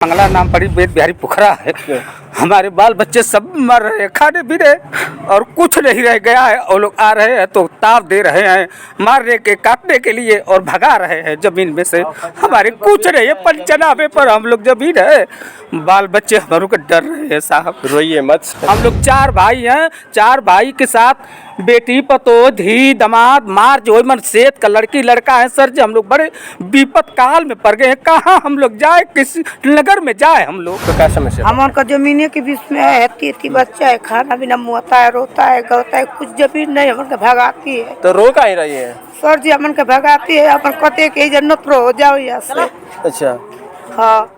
मंगला नाम पड़ी वेद बिहारी पोखरा है। हमारे बाल बच्चे सब मर रहे हैं, खाने भी रहे और कुछ नहीं रह गया है। और लोग आ रहे हैं तो ताव दे रहे हैं मारने के काटने के लिए और भगा रहे हैं जमीन में से। हमारे कुछ नहीं है, पंचनामे पर हम लोग जमीन है, बाल बच्चे हमारों को डर रहे हैं। साहब रोइए मत। हम लोग 4 भाई हैं, 4 भाई के साथ बेटी पतो धी दमाद मार जो मन सेत का लड़की लड़का है। सर जी हम लोग बड़े विपत काल में पड़ गए हैं, कहाँ हम लोग जाए, किस नगर में जाए हम लोग। तो क्या समस्या? हमारे का जमीने के बीच में है, 33 बच्चा है, खाना भी ना मुहता है, रोता है गौता है, कुछ जमीन नहीं हमारे भगाती है। तो रो का ही रही है सर जी हमन के भगाती है, अपन कते के जन्नत रो हो जाओ यहाँ से। अच्छा, हाँ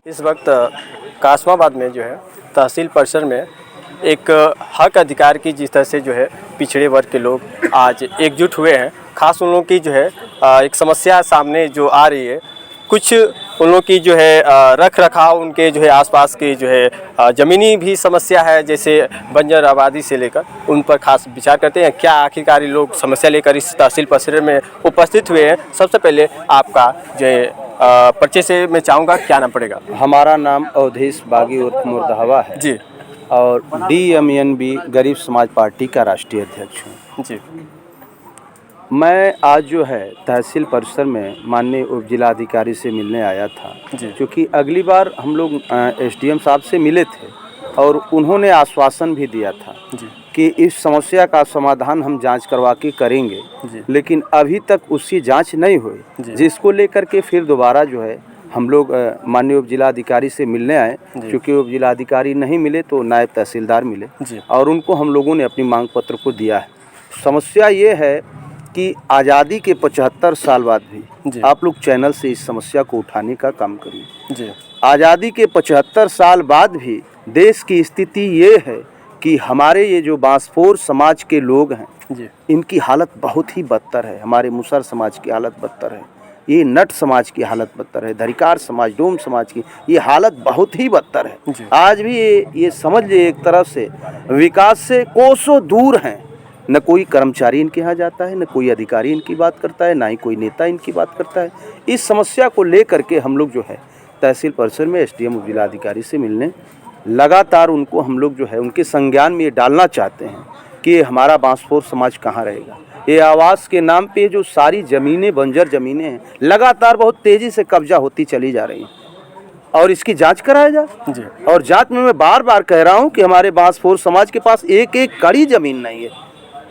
इस वक्त कासमाबाद में जो है तहसील परिसर में एक हक अधिकार की जिस तरह से जो है पिछड़े वर्ग के लोग आज एकजुट हुए हैं। खास उन लोगों की जो है एक समस्या सामने जो आ रही है, कुछ उन लोगों की जो है रख रखाव उनके जो है आसपास की जो है ज़मीनी भी समस्या है, जैसे बंजर आबादी से लेकर उन पर खास विचार करते हैं। क्या आखिरकार ये लोग समस्या लेकर इस तहसील परिसर में उपस्थित हुए हैं। सबसे पहले आपका जो है परिचय से मैं चाहूँगा, क्या नाम पड़ेगा? हमारा नाम अवधेश बागी उर्फ मुर्दाहवा है जी और DMNB गरीब समाज पार्टी का राष्ट्रीय अध्यक्ष हूँ जी। मैं आज जो है तहसील परिसर में माननीय उप जिलाधिकारी से मिलने आया था जी। क्योंकि अगली बार हम लोग SDM साहब से मिले थे और उन्होंने आश्वासन भी दिया था जी। कि इस समस्या का समाधान हम जांच करवा के करेंगे जी। लेकिन अभी तक उसकी जांच नहीं हुई, जिसको लेकर के फिर दोबारा जो है हम लोग माननीय उप जिलाधिकारी से मिलने आए। क्योंकि उप जिलाधिकारी नहीं मिले तो नायब तहसीलदार मिले और उनको हम लोगों ने अपनी मांग पत्र को दिया है। समस्या ये है कि आज़ादी के 75 साल बाद भी आप लोग चैनल से इस समस्या को उठाने का काम करिए। आज़ादी के 75 साल बाद भी देश की स्थिति ये है कि हमारे ये जो बांसफोर समाज के लोग हैं इनकी हालत बहुत ही बदतर है। हमारे मुसर समाज की हालत बदतर है, ये नट समाज की हालत बदतर है, धरिकार समाज डोम समाज की ये हालत बहुत ही बदतर है। आज भी ये समझ लीजिए एक तरफ से विकास से कोसों दूर हैं। न कोई कर्मचारी इनके यहाँ जाता है, न कोई अधिकारी इनकी बात करता है, ना ही कोई नेता इनकी बात करता है। इस समस्या को लेकर के हम लोग जो है तहसील परिसर में SDM उप जिलाधिकारी से मिलने लगातार उनको हम लोग जो है उनके संज्ञान में ये डालना चाहते हैं कि हमारा बांसफोर समाज कहाँ रहेगा। ये आवास के नाम पे जो सारी ज़मीनें बंजर ज़मीनें हैं लगातार बहुत तेज़ी से कब्जा होती चली जा रही हैं और इसकी जांच कराया जाए। और जांच में मैं बार बार कह रहा हूँ कि हमारे बांसफोर समाज के पास एक एक कड़ी ज़मीन नहीं है।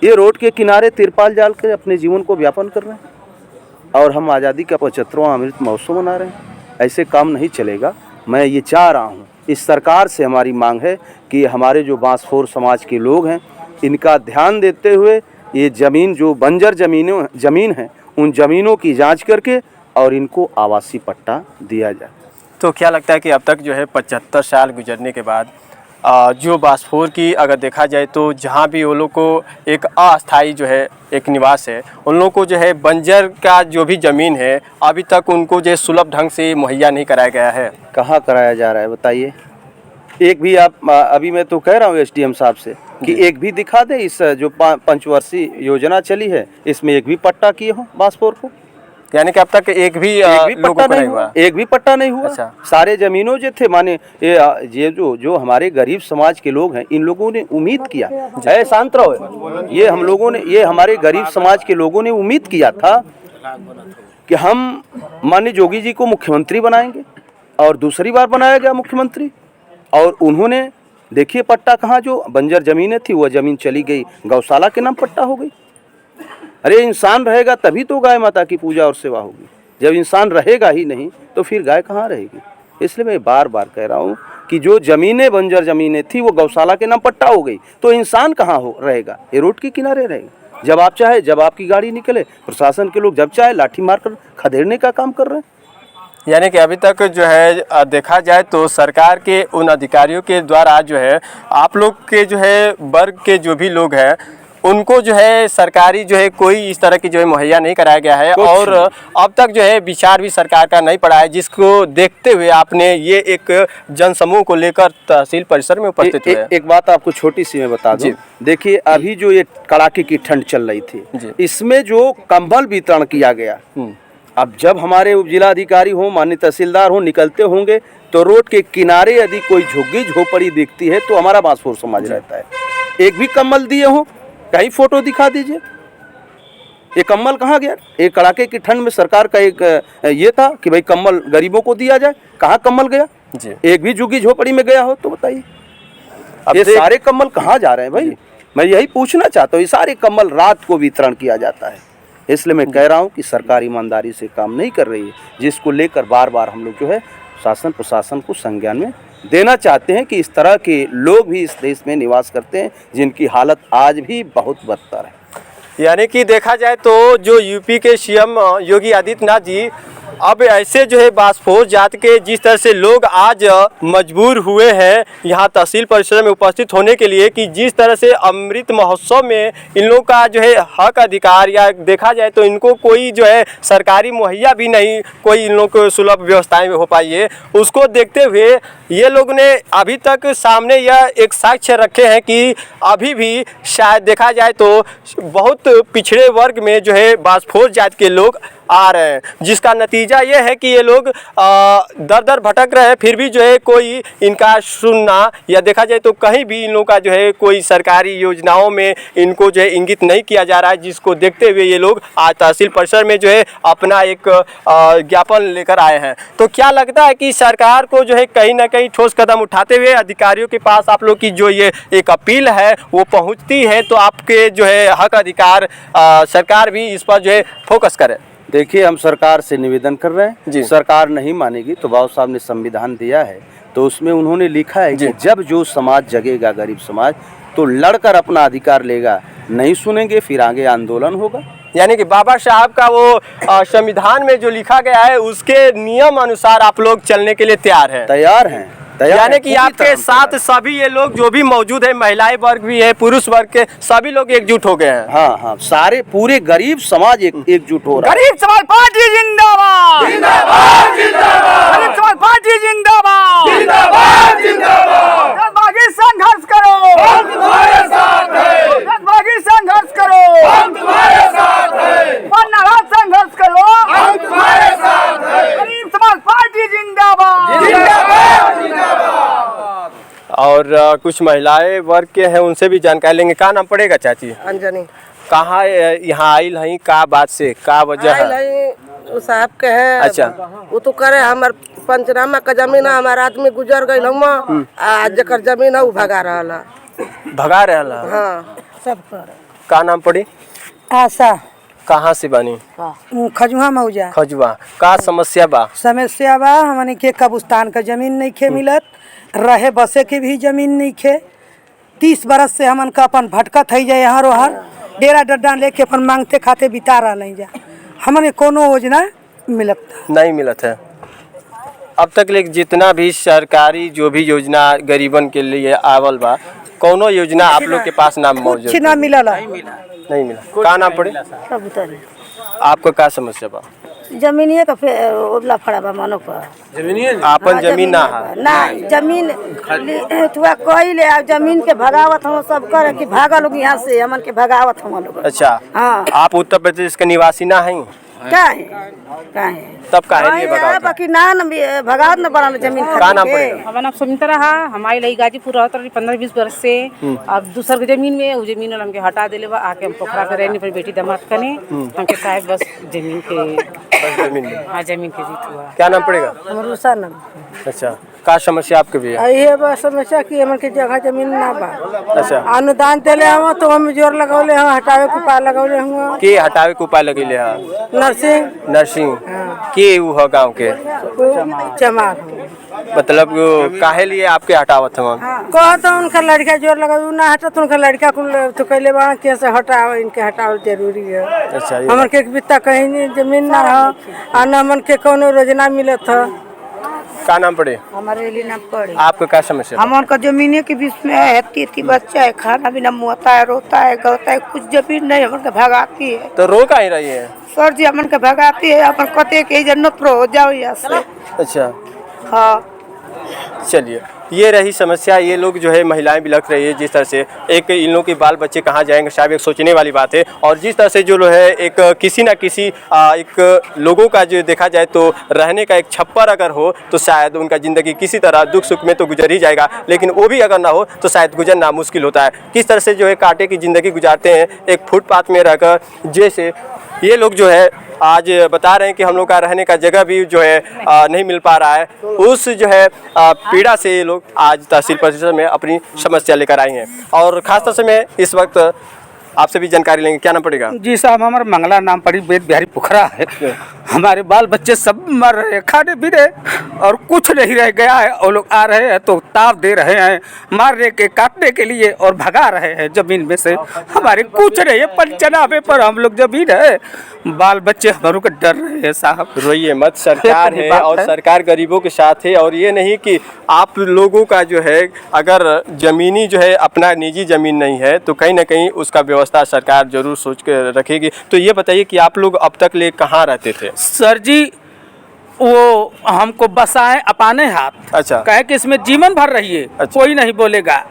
ये रोड के किनारे तिरपाल डाल कर अपने जीवन को व्यापन कर रहे हैं और हम आज़ादी का 75वां अमृत महोत्सव मना रहे हैं। ऐसे काम नहीं चलेगा। मैं ये चाह रहा हूँ, इस सरकार से हमारी मांग है कि हमारे जो बांसफोर समाज के लोग हैं इनका ध्यान देते हुए ये ज़मीन जो बंजर ज़मीन है उन ज़मीनों की जांच करके और इनको आवासीय पट्टा दिया जाए। तो क्या लगता है कि अब तक जो है 75 साल गुजरने के बाद जो बांसफोर की अगर देखा जाए तो जहाँ भी वो लोग को एक अस्थायी जो है एक निवास है, उन लोगों को जो है बंजर का जो भी ज़मीन है अभी तक उनको जो है सुलभ ढंग से मुहैया नहीं कराया गया है। कहाँ कराया जा रहा है बताइए? एक भी आप अभी मैं तो कह रहा हूँ SDM साहब से कि एक भी दिखा दे इस जो पंचवर्षीय योजना चली है इसमें एक भी पट्टा किए हो बांसफोर को। यानी कि अब तक एक भी पट्टा नहीं हुआ, एक भी पट्टा नहीं हुआ। अच्छा। सारे जमीनों जो थे माने ये जो हमारे गरीब समाज के लोग हैं इन लोगों ने उम्मीद किया है, शांत रहो, ये हम लोगों ने ये हमारे गरीब समाज के लोगों ने उम्मीद किया था कि हम माननीय जोगी जी को मुख्यमंत्री बनाएंगे और दूसरी बार बनाया गया मुख्यमंत्री। और उन्होंने देखिए पट्टा कहाँ, जो बंजर ज़मीनें थी वह ज़मीन चली गई गौशाला के नाम पट्टा हो गई। अरे इंसान रहेगा तभी तो गाय माता की पूजा और सेवा होगी, जब इंसान रहेगा ही नहीं तो फिर गाय कहाँ रहेगी। इसलिए मैं बार बार कह रहा हूँ कि जो ज़मीनें बंजर ज़मीनें थी वो गौशाला के नाम पट्टा हो गई तो इंसान कहाँ रहेगा, ये रोड के किनारे रहेगा। जब आप चाहे, जब आपकी गाड़ी निकले, प्रशासन के लोग जब चाहे लाठी मार कर खदेड़ने का काम कर रहे हैं। यानी कि अभी तक जो है देखा जाए तो सरकार के उन अधिकारियों के द्वारा जो है आप लोग के जो है वर्ग के जो भी लोग हैं उनको जो है सरकारी जो है कोई इस तरह की जो है मुहैया नहीं कराया गया है और अब तक जो है विचार भी सरकार का नहीं पड़ा है, जिसको देखते हुए आपने ये एक जनसमूह को लेकर तहसील परिसर में उपस्थित हुए। एक बात आपको छोटी सी मैं बता दूं, देखिए अभी जो ये कड़ाके की ठंड चल रही थी इसमें जो कंबल वितरण किया गया अब जब हमारे उप जिलाधिकारी हो, माननीय तहसीलदार हो, निकलते होंगे तो रोड के किनारे यदि कोई झुग्गी झोपड़ी दिखती है तो हमारा बांसफोर समाज रहता है। एक भी कम्बल दिए हो, कहीं फोटो दिखा दीजिए। ये कम्बल कहाँ गया? एक कड़ाके की ठंड में सरकार का एक ये था कि भाई कम्बल गरीबों को दिया जाए, कहाँ कम्बल गया जी? एक भी झुग्गी झोपड़ी में गया हो तो बताइए। अब ये सारे कम्बल कहाँ जा रहे हैं भाई? मैं यही पूछना चाहता हूँ। ये सारे कम्बल रात को वितरण किया जाता है, इसलिए मैं कह रहा हूँ कि सरकार ईमानदारी से काम नहीं कर रही है, जिसको लेकर बार बार हम लोग जो है शासन प्रशासन को संज्ञान में देना चाहते हैं कि इस तरह के लोग भी इस देश में निवास करते हैं जिनकी हालत आज भी बहुत बदतर है। यानी कि देखा जाए तो जो यूपी के सीएम योगी आदित्यनाथ जी अब ऐसे जो है बांसफोर जात के जिस तरह से लोग आज मजबूर हुए हैं यहाँ तहसील परिसर में उपस्थित होने के लिए, कि जिस तरह से अमृत महोत्सव में इन लोगों का जो है हक अधिकार, या देखा जाए तो इनको कोई जो है सरकारी मुहैया भी नहीं, कोई इन लोगों को सुलभ व्यवस्थाएं हो पाई है, उसको देखते हुए ये लोग ने अभी तक सामने यह एक साक्ष्य रखे हैं कि अभी भी शायद देखा जाए तो बहुत पिछड़े वर्ग में जो है बांसफोर जात के लोग आ रहे हैं, जिसका नतीजा ये है कि ये लोग दर दर भटक रहे हैं, फिर भी जो है कोई इनका सुनना, या देखा जाए तो कहीं भी इन लोगों का जो है कोई सरकारी योजनाओं में इनको जो है इंगित नहीं किया जा रहा है, जिसको देखते हुए ये लोग आज तहसील परिसर में जो है अपना एक ज्ञापन लेकर आए हैं। तो क्या लगता है कि सरकार को जो है कहीं ना कहीं ठोस कदम उठाते हुए अधिकारियों के पास आप लोग की जो ये एक अपील है वो पहुँचती है, तो आपके जो है हक अधिकार सरकार भी इस पर जो है फोकस करे? देखिए, हम सरकार से निवेदन कर रहे हैं जी। सरकार नहीं मानेगी तो बाबू साहब ने संविधान दिया है, तो उसमें उन्होंने लिखा है कि जब जो समाज जगेगा, गरीब समाज, तो लड़कर अपना अधिकार लेगा, नहीं सुनेंगे फिर आगे आंदोलन होगा। यानी कि बाबा साहब का वो संविधान में जो लिखा गया है उसके नियम अनुसार आप लोग चलने के लिए तैयार हैं। यानी कि आपके साथ सभी ये लोग जो भी मौजूद है, महिलाएं वर्ग भी है, पुरुष वर्ग के सभी लोग एकजुट हो गए हैं। हाँ हाँ, सारे पूरे गरीब समाज एकजुट हो रहा है। गरीब समाज पार्टी जिंदाबाद, जिंदाबाद, जिंदाबाद। गरीब समाज पार्टी जिंदाबाद, जिंदाबाद, जिंदाबाद। जनभागी संघर्ष करो, हम तुम्हारे साथ हैं। जनभागी संघर्ष करो, हम तुम्हारे साथ हैं। वरनाराज संघर्ष करो, हम तुम्हारे साथ हैं। गरीब समाज पार्टी जिंदाबाद, जिंदाबाद, जिंदाबाद। और कुछ महिलाएं वर्ग के हैं, उनसे भी जानकारी लेंगे। क्या नाम पड़ेगा चाची? अंजनी। कहाँ यहाँ आइल हैं, का बात से का वजह है? साहब के हैं। अच्छा, वो तो करे हमार पंचनामा का जमीन है, हमारा आदमी गुजर गई हम, आज जकर जमीन है वो भगा रहा। हाँ, सब कर। का नाम पड़ी? आशा। कहाँ से बनी? खजुआ मौजा। खजुआ। का समस्या बा? समस्या बा हमने के कब्रिस्तान का जमीन नहीं खे मिलत, रहे बसे के भी जमीन नहीं खे। 30 बरस से हमन का अपन भटकत है जाए, यहाँ रोहर डेरा डड्डा लेके अपन मांगते खाते बिता रहा नहीं जा, हमने कोनो योजना मिलत नहीं मिलत है अब तक। लेकिन जितना भी सरकारी जो भी योजना गरीबन के लिए आवल बा, कोनो योजना आप लोग के पास नाम मौजूद ना मिला नहीं मिला। का नाम पड़े? आपको क्या समस्या बा? जमीनिए का ओबला फड़ा बा मानो पर आपन जमीन ना है ना, जमीन तुआ कोई ले जमीन के भगावत हम सब कर कि भागा लोग यहाँ से, हमन के भगावत हम लोग। अच्छा, हाँ। आप उत्तर प्रदेश के निवासी ना हैं? क्या है तब काहे लिए भगावत? बाकी ना भगावत न बना जमीन। का नाम पड़े? हमारा नाम सुमित्रा है। हमारे लई गाजीपुर रहत रही 15-20 बरस से। अब दूसर के जमीन में वो जमीन हमके हटा देले बा, आके हम पोखरा पे रहने पर बेटी दमाद कने हमके साहब बस जमीन के हाँ जमीन के जीत हुआ। क्या नाम पड़ेगा? रूसा नाम। अच्छा, का समस्या आपके भी है? ये बस समस्या कि हमन के जगह जमीन ना बा। अच्छा, अनुदान देले हम तो हम जोर लगावले हम हटावे के उपाय लगावले हम के हटावे के उपाय लगेले है? नरसिंह के उ ह गांव के चमार। मतलब काहे लिए आपके हटावत हम? कह तो उनका लड़का जोर लगा ना हटा तो उनका लड़का को तो कहले बा के से हटाओ, इनके हटाओ जरूरी है। अच्छा, हमन के बित्ता कहीं नहीं जमीन ना है, आ ना हमन के कोनो योजना मिलत है। का नाम पड़े? हमारे लिए नाम पड़े। आपका क्या समस्या? हमारे का जमीन के बीच में है, 33 बच्चा है, खाना बिना मुहता है, रोता है, गवता है, कुछ जमीन नहीं हमन के भगाती है। तो रो का ही रही है? सर जी हमन के भगाती है, अपन कते के जन्नत पर हो जाओ यहाँ से। अच्छा, हाँ, चलिए ये रही समस्या। ये लोग जो है महिलाएं बिलख रही है जिस तरह से, एक इन लोगों के बाल बच्चे कहाँ जाएंगे, शायद एक सोचने वाली बात है। और जिस तरह से जो है एक किसी ना किसी एक लोगों का जो देखा जाए तो रहने का एक छप्पर अगर हो तो शायद उनका ज़िंदगी किसी तरह दुख सुख में तो गुजर ही जाएगा, लेकिन वो भी अगर ना हो तो शायद गुजरना मुश्किल होता है। किस तरह से जो है कांटे की ज़िंदगी गुजारते हैं एक फुटपाथ में रहकर। जैसे ये लोग जो है आज बता रहे हैं कि हम लोग का रहने का जगह भी जो है नहीं मिल पा रहा है। उस जो है पीड़ा से ये लोग आज तहसील परिषद में अपनी समस्या लेकर आए हैं। और खासतौर से मैं इस वक्त आपसे भी जानकारी लेंगे। क्या नाम पड़ेगा? जी साहब, हमारा मंगला नाम पड़ी, वेद बिहारी पोखरा है। हमारे बाल बच्चे सब मर रहे, खाने भी रहे और कुछ नहीं रह गया है। वो लोग आ रहे हैं तो ताव दे रहे हैं, मारने के काटने के लिए और भगा रहे हैं जमीन में से। हमारे कुछ नहीं है, पंचनामे पर हम लोग जमीन है, बाल बच्चे हमारों को डर रहे हैं साहब। रोइए मत, सरकार है और सरकार गरीबों के साथ है। और ये नहीं कि आप लोगों का जो है अगर ज़मीनी जो है अपना निजी ज़मीन नहीं है तो कहीं ना कहीं उसका व्यवस्था सरकार जरूर सोच कर रखेगी। तो ये बताइए कि आप लोग अब तक ले कहाँ रहते थे? सर जी, वो हमको बसाए अपने हाथ। अच्छा। कहे कि इसमें जीवन भर रहिए। अच्छा। कोई नहीं बोलेगा।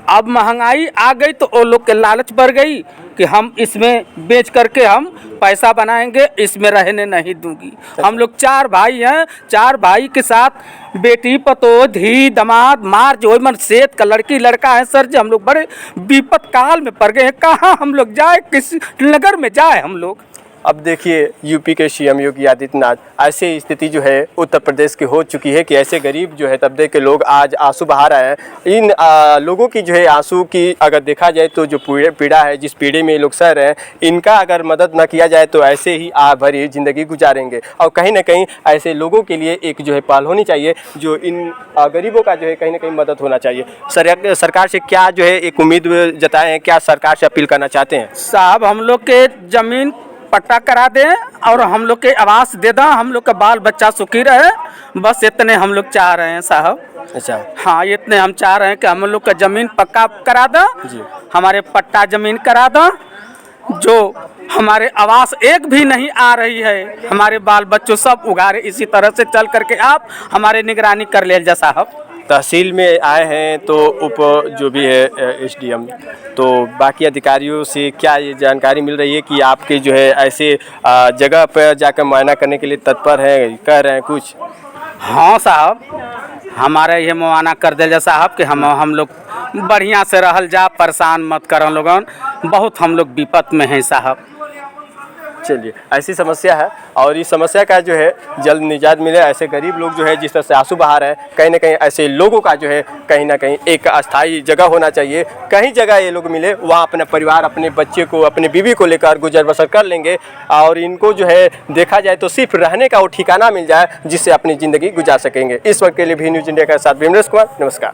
अब महंगाई आ गई तो वो लोग के लालच बढ़ गई कि हम इसमें बेच करके हम पैसा बनाएंगे, इसमें रहने नहीं दूंगी। हम लोग 4 भाई हैं, 4 भाई के साथ बेटी पतो धी दमाद मार जो मन सेत का लड़की लड़का है। सर जी, हम लोग बड़े विपत काल में पड़ गए हैं। कहाँ हम लोग जाए, किस नगर में जाए हम लोग? अब देखिए यूपी के सीएम योगी आदित्यनाथ, ऐसे स्थिति जो है उत्तर प्रदेश की हो चुकी है कि ऐसे गरीब जो है तबके के लोग आज आंसू बहा रहे हैं। इन लोगों की जो है आंसू की अगर देखा जाए तो जो पीड़ा है, जिस पीड़े में ये लोग सह रहे हैं, इनका अगर मदद न किया जाए तो ऐसे ही आग भरी ज़िंदगी गुजारेंगे। और कहीं ना कहीं ऐसे लोगों के लिए एक जो है पहल होनी चाहिए, जो इन गरीबों का जो है कहीं ना कहीं मदद होना चाहिए। सरकार से क्या जो है एक उम्मीद जताए हैं, क्या सरकार से अपील करना चाहते हैं? साहब, हम लोग के जमीन पट्टा करा दें और हम लोग के आवास दे दें, हम लोग का बाल बच्चा सुखी रहे, बस इतने हम लोग चाह रहे हैं साहब। अच्छा। हाँ, इतने हम चाह रहे हैं कि हम लोग का ज़मीन पक्का करा दें जी। हमारे पट्टा ज़मीन करा दें। जो हमारे आवास एक भी नहीं आ रही है, हमारे बाल बच्चों सब उगारे इसी तरह से चल करके आप हमारे निगरानी कर ले जा साहब। तहसील में आए हैं तो उप जो भी है एसडीएम, तो बाकी अधिकारियों से क्या ये जानकारी मिल रही है कि आपके जो है ऐसे जगह पर जाकर मुआयना करने के लिए तत्पर हैं, कह रहे हैं कुछ? हाँ साहब, हमारे ये मुआयना कर दे जा साहब कि हम लोग बढ़िया से रहल जा, परेशान मत करो लोगन, बहुत हम लोग विपत में हैं साहब। चलिए, ऐसी समस्या है और इस समस्या का जो है जल्द निजात मिले। ऐसे गरीब लोग जो है जिस तरह से आंसू बहा रहे हैं, कहीं ना कहीं ऐसे लोगों का जो है कहीं ना कहीं एक अस्थायी जगह होना चाहिए। कहीं जगह ये लोग मिले, वहाँ अपना परिवार, अपने बच्चे को, अपने बीवी को लेकर गुजर बसर कर लेंगे। और इनको जो है देखा जाए तो सिर्फ रहने का वो ठिकाना मिल जाए जिससे अपनी ज़िंदगी गुजार सकेंगे। इस वक्त के लिए भी न्यूज़ इंडिया के साथ विमलेश कुमार, नमस्कार।